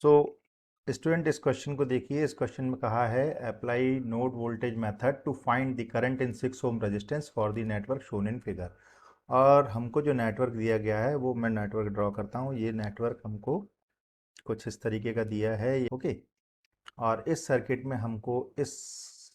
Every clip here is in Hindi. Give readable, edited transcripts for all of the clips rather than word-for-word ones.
तो स्टूडेंट इस क्वेश्चन को देखिए। इस क्वेश्चन में कहा है apply node voltage method to find the current in 6 ohm resistance for the network shown in figure. और हमको जो नेटवर्क दिया गया है वो मैं नेटवर्क ड्रॉ करता हूँ। ये नेटवर्क हमको कुछ इस तरीके का दिया है, ओके। और इस सर्किट में हमको इस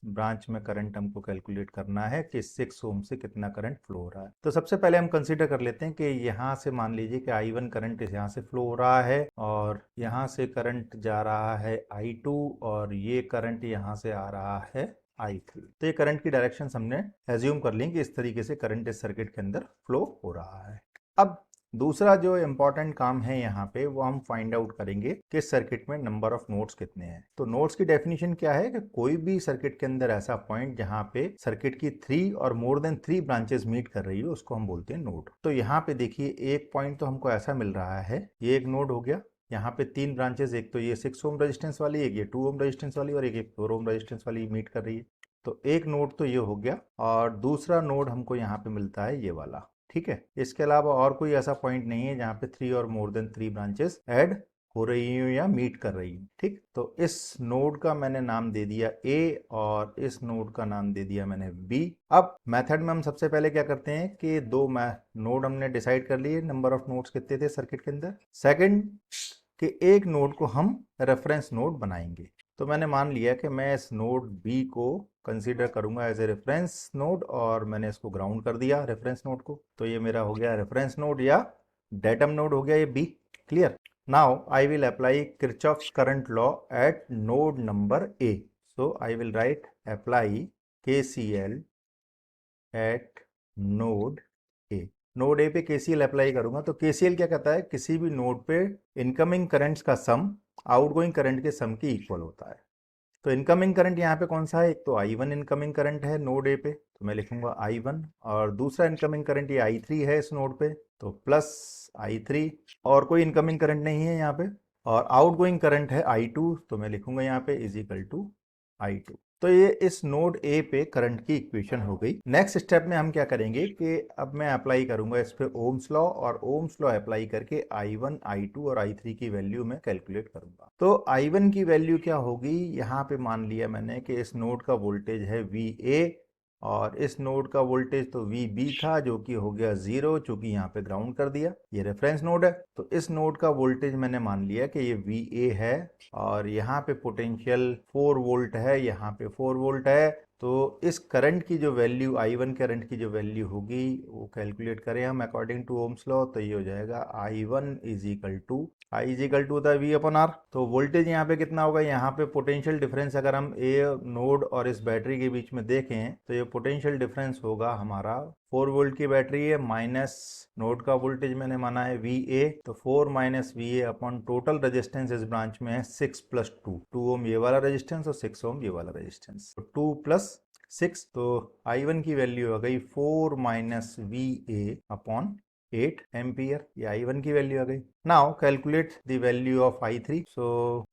ब्रांच में करंट हमको कैलकुलेट करना है कि 6 ओम से कितना करंट फ्लो हो रहा है। तो सबसे पहले हम कंसीडर कर लेते हैं कि यहाँ से मान लीजिए कि I1 करंट यहाँ से फ्लो हो रहा है और यहाँ से करंट जा रहा है I2 और ये करंट यहाँ से आ रहा है I3। तो ये करंट की डायरेक्शन हमने एज्यूम कर ली कि इस तरीके से करंट इस सर्किट के अंदर फ्लो हो रहा है। अब दूसरा जो इम्पोर्टेंट काम है यहाँ पे वो हम फाइंड आउट करेंगे कि सर्किट में नंबर ऑफ नोड्स कितने हैं। तो नोड्स की डेफिनेशन क्या है कि कोई भी सर्किट के अंदर ऐसा पॉइंट जहाँ पे सर्किट की 3 और मोर देन 3 ब्रांचेस मीट कर रही हो उसको हम बोलते हैं नोड। तो यहाँ पे देखिए एक पॉइंट तो हमको ऐसा मिल रहा है, ये एक नोड हो गया। यहाँ पे 3 ब्रांचेस, एक तो ये 6 ओम रेजिस्टेंस वाली, एक ये 2 ओम रेजिस्टेंस वाली और एक 4 ओम रेजिस्टेंस वाली मीट कर रही है। तो एक नोड तो ये हो गया और दूसरा नोड हमको यहाँ पे मिलता है ये वाला, ठीक है। इसके अलावा और कोई ऐसा पॉइंट नहीं है जहाँ पे 3 और मोर देन 3 ब्रांचेस ऐड हो रही हूँ या मीट कर रही हूँ, ठीक। तो इस नोड का मैंने नाम दे दिया A और इस नोड का नाम दे दिया मैंने B। अब मेथड में हम सबसे पहले क्या करते हैं कि दो नोड हमने डिसाइड कर लिए, नंबर ऑफ नोड्स कितने थे सर्किट के अंदर। सेकंड कि एक नोड को हम रेफरेंस नोड बनाएंगे। तो मैंने मान लिया कि मैं इस नोड B को कंसीडर करूंगा एज ए रेफरेंस नोड और मैंने इसको ग्राउंड कर दिया रेफरेंस नोड को। तो ये मेरा हो गया रेफरेंस नोड या डेटम नोड हो गया ये B। Clear. Now I will apply Kirchhoff's current law at node number A। So I will write apply KCL eight node A। Node A पे KCL अप्लाई करूंगा तो KCL क्या कहता है, किसी भी नोड पे इनकमिंग करंट्स का सम आउटगोइंग करंट के सम के इक्वल होता है। तो इनकमिंग करंट यहाँ पे कौन सा है, एक तो I1 इनकमिंग करंट है नोड ए पे, तो मैं लिखूंगा I1। और दूसरा इनकमिंग करंट ये I3 है इस नोड पे, तो प्लस I3। और कोई इनकमिंग करंट नहीं है यहाँ पे। और आउटगोइंग करंट है I2, तो मैं लिखूंगा यहाँ पे इज इक्वल टू I2। तो ये इस नोड ए पे करंट की इक्वेशन हो गई। नेक्स्ट स्टेप में हम क्या करेंगे कि अब मैं अप्लाई करूंगा इस पे ओम्स लॉ, और ओम्स लॉ अप्लाई करके I1, I2 और I3 की वैल्यू मैं कैलकुलेट करूंगा। तो I1 की वैल्यू क्या होगी, यहाँ पे मान लिया मैंने कि इस नोड का वोल्टेज है VA और इस नोड का वोल्टेज तो VB था जो कि हो गया 0, चूंकि यहाँ पे ग्राउंड कर दिया, ये रेफरेंस नोड है। तो इस नोड का वोल्टेज मैंने मान लिया कि ये VA है और यहाँ पे पोटेंशियल 4 वोल्ट है, यहाँ पे 4 वोल्ट है। तो इस करंट की जो वैल्यू I1 करंट की जो वैल्यू होगी वो कैलकुलेट करें हम अकॉर्डिंग टू ओम्स लॉ, तो ये हो जाएगा I1 is equal to I is equal to होता है V अपॉन R। तो वोल्टेज यहाँ पे कितना होगा, यहाँ पे पोटेंशियल डिफरेंस अगर हम ए नोड और इस बैटरी के बीच में देखें तो ये पोटेंशियल डिफरेंस होगा हमारा 4 वोल्ट की बैटरी है माइनस नोड का वोल्टेज मैंने माना है VA, तो 4 minus VA upon total resistance इस ब्रांच में है 6 प्लस 2, 2 ओम ये वाला रेजिस्टेंस और 6 ओम ये वाला रेजिस्टेंस, तो 2 प्लस 6। तो I1 की वैल्यू हो गई 4 माइनस VA अपॉन 8 एम्पियर, ये I1 की वैल्यू आ गई। Now calculate the value of I3। So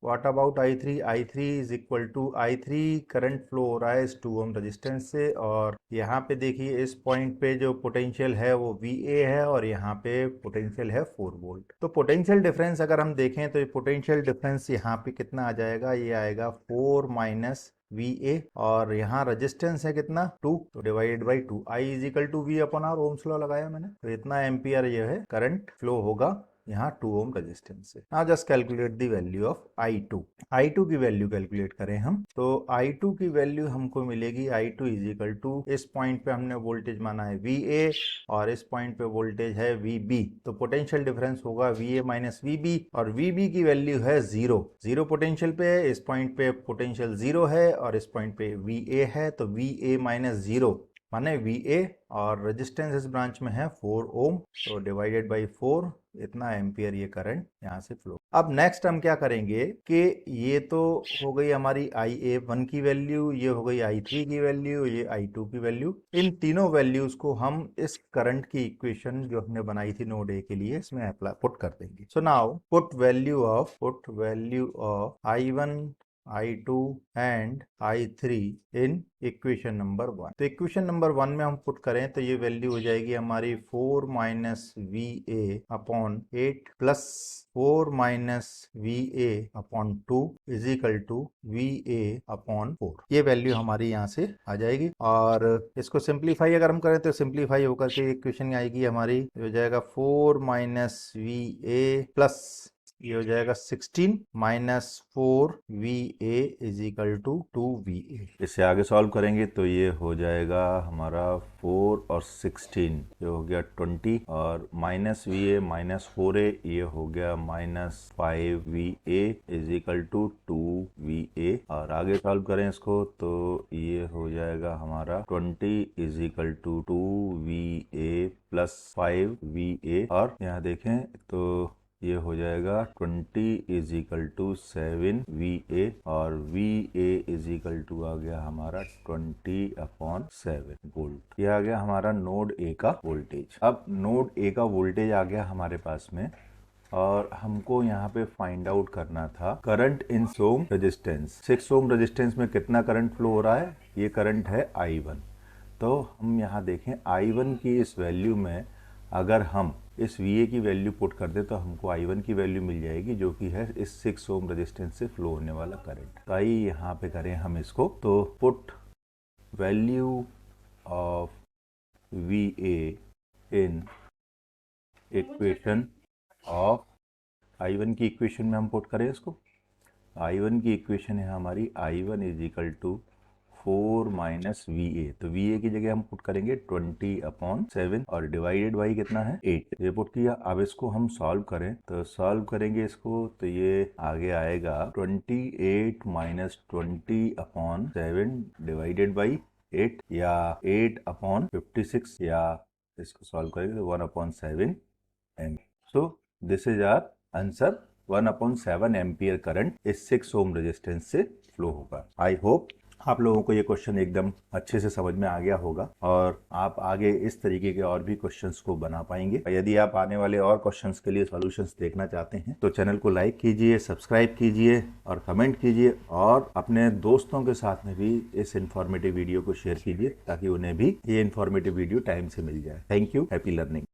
what about I3, I3 is equal to I3 current flow हो रहा है इस 2 ओम रेजिस्टेंस से, और यहाँ पे देखिए इस पॉइंट पे जो पोटेंशियल है वो VA है और यहाँ पे पोटेंशियल है 4 वोल्ट। तो पोटेंशियल डिफरेंस अगर हम देखें तो ये पोटेंशियल डिफरेंस यहाँ पे कितना आ जाएगा, ये आएगा 4 माइनस VA और यहाँ रेजिस्टेंस है कितना 2, तो divided by 2, I is equal to V upon R, ohm's law लगाया मैंने, तो इतना एम्पियर ये है करंट फ्लो होगा यहाँ 2 ओम रेजिस्टेंस से। Now just calculate the value of I2। I2 की वैल्यू कैलकुलेट करें हम, तो I2 की वैल्यू हमको मिलेगी I2 इज इक्वल टू, इस पॉइंट पे हमने वोल्टेज माना है VA और इस पॉइंट पे वोल्टेज है VB, तो पोटेंशियल डिफरेंस होगा VA माइनस VB, और VB की वैल्यू है 0, 0 पोटेंशियल पे है, इस पॉइंट पे पोटेंशियल 0 है और इस पॉइंट पे VA है, तो VA माइनस 0 माने VA, और रेजिस्टेंस इस ब्रांच में है 4 ओम, तो डिवाइडेड बाई 4, इतना एम्पियर ये करंट यहाँ से फ्लो। अब नेक्स्ट हम क्या करेंगे कि ये तो हो गई हमारी IA1 की वैल्यू, ये हो गई I3 की वैल्यू, ये I2 की वैल्यू। इन तीनों वैल्यूज को हम इस करंट की इक्वेशन जो हमने बनाई थी नोड ए के लिए इसमें अप्लाई पुट कर देंगे। So now put value of I1 I2 and I3 in equation number 1। तो इक्वेशन नंबर 1 में हम पुट करें तो ये वैल्यू हो जाएगी हमारी 4 minus V A upon 8 plus 4 minus V A upon 2 is equal to V A upon 4। ये वैल्यू हमारी यहाँ से आ जाएगी और इसको सिंप्लीफाई अगर हम करें तो सिंप्लीफाई होकर के इक्वेशन आएगी हमारी, हो जाएगा 4 माइनस वी ए प्लस ये हो जाएगा 16 minus 4 V A is equal to 2 V A. इससे आगे सॉल्व करेंगे तो ये हो जाएगा हमारा 4 और 16 ये हो गया 20 और minus V A minus 4 A ये हो गया minus 5 V A is equal to 2 V A. और आगे सॉल्व करें इसको तो ये हो जाएगा हमारा 20 is equal to 2 V A plus 5 V A. और यहाँ देखें तो ये हो जाएगा 20 is equal to 7 V A और V A is equal to आ गया हमारा 20 अपॉन 7 वोल्ट। ये आ गया हमारा नोड ए का वोल्टेज। अब नोड ए का वोल्टेज आ गया हमारे पास में और हमको यहाँ पे फाइंड आउट करना था current in 6 ohm resistance. 6 ohm resistance में कितना करंट फ्लो हो रहा है, ये करंट है I1। तो हम यहाँ देखें I1 की इस वैल्यू में अगर हम इस VA की वैल्यू पुट कर दे तो हमको I1 की वैल्यू मिल जाएगी जो कि है इस 6 ओम रेजिस्टेंस से फ्लो होने वाला करंट। तो आइए यहाँ पे करें हम इसको, तो put value of VA in equation of I1 की इक्वेशन में हम पुट करें इसको। I1 की इक्वेशन है हमारी I1 is equal to 4 minus V A. तो वी ए की जगह हम पुट करेंगे 20 अपॉन 7 और डिवाइडेड बाई कितना है 8। ये पुट किया। अब इसको हम सॉल्व करें तो सॉल्व करेंगे इसको तो ये आगे आएगा 28 माइनस 20 अपॉन 7 डिवाइडेड बाई 8 या 8 अपॉन 56 या इसको सॉल्व करेंगे तो 1 upon 7 amp. So this is our answer. 1 upon 7 ampere current इस 6 ओम रेजिस्टेंस से फ्लो होगा। आई होप आप लोगों को ये क्वेश्चन एकदम अच्छे से समझ में आ गया होगा और आप आगे इस तरीके के और भी क्वेश्चंस को बना पाएंगे। यदि आप आने वाले और क्वेश्चंस के लिए सॉल्यूशंस देखना चाहते हैं तो चैनल को लाइक कीजिए, सब्सक्राइब कीजिए और कमेंट कीजिए और अपने दोस्तों के साथ में भी इस इन्फॉर्मेटिव वीडियो को शेयर कीजिए ताकि उन्हें भी ये इन्फॉर्मेटिव वीडियो टाइम से मिल जाए। Thank you. Happy learning.